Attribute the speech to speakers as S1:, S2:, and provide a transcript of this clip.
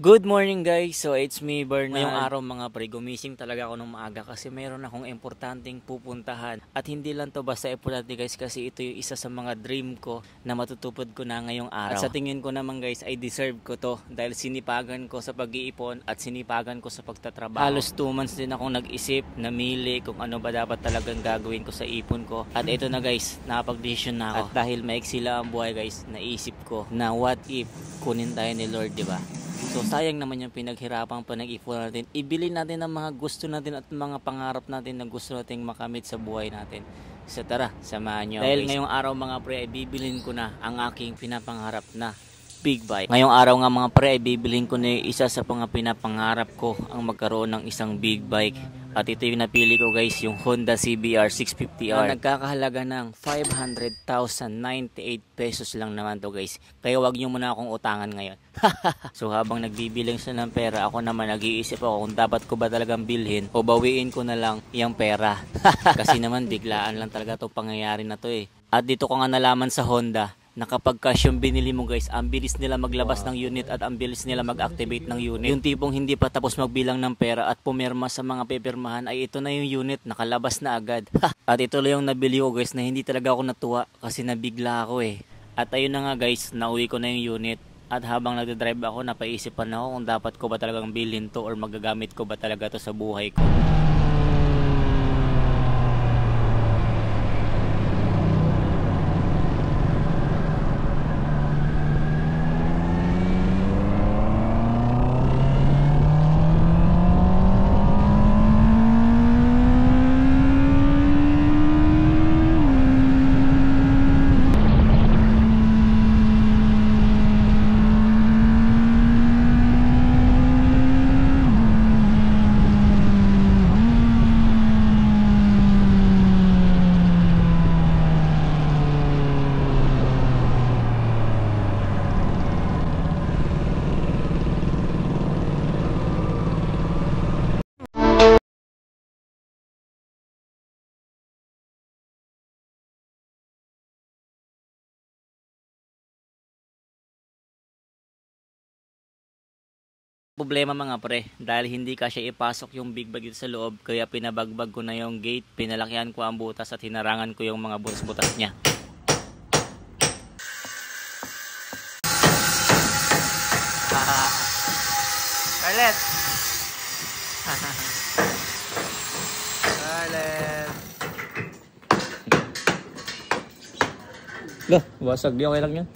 S1: Good morning guys, so it's me Bernard. Ngayong araw mga pre, gumising talaga ako ng maaga kasi mayroon akong importanteng pupuntahan. At hindi lang to basta importante guys, kasi ito yung isa sa mga dream ko na matutupad ko na ngayong araw. At sa tingin ko naman guys, ay deserve ko to dahil sinipagan ko sa pag-iipon at sinipagan ko sa pagtatrabaho. Halos 2 months din akong nag-isip, namili kung ano ba dapat talagang gagawin ko sa ipon ko. At ito na guys, nakapag-decision na ako. At dahil maiksi lang ang buhay guys, naisip ko na what if kunin tayo ni Lord, di ba? So sayang naman yung pinaghirapang panag-ipon natin. Ibili natin ang mga gusto natin at mga pangarap natin na gusto nating makamit sa buhay natin. So tara, samahan nyo. Dahil ngayong araw mga pre, ay bibilin ko na ang aking pinapangarap na big bike. Ngayong araw nga mga pre, ay bibilin ko na yung isa sa mga pinapangarap ko, ang magkaroon ng isang big bike. At ito yung napili ko guys, yung Honda CBR 650R. Na nagkakahalaga ng 500,098 pesos lang naman to guys. Kaya wag nyo muna akong utangan ngayon. So habang nagbibilang siya ng pera, ako naman nag-iisip ako kung dapat ko ba talagang bilhin o bawiin ko na lang yung pera. Kasi naman biglaan lang talaga to pangyayari na to eh. At dito ko nga nalaman sa Honda na kapag cash yung binili mo guys, ang bilis nila maglabas ng unit at ang bilis nila mag-activate ng unit. Yung tipong hindi pa tapos magbilang ng pera at pumirma sa mga pipirmahan, ay ito na yung unit, nakalabas na agad. At ito lang yung nabili ko guys, na hindi talaga ako natuwa kasi nabigla ako eh. At ayun na nga guys, nauwi ko na yung unit. At habang nagdadrive ako, napaisipan ako kung dapat ko ba talagang bilhin to or magagamit ko ba talaga to sa buhay ko. Problema mga pre, dahil hindi kasya ipasok yung big bag dito sa loob, kaya pinabagbag ko na yung gate, pinalakihan ko ang butas at hinarangan ko yung mga butas-butas niya.
S2: Scarlett! Scarlett!
S1: Lah, basag di okay lang yan.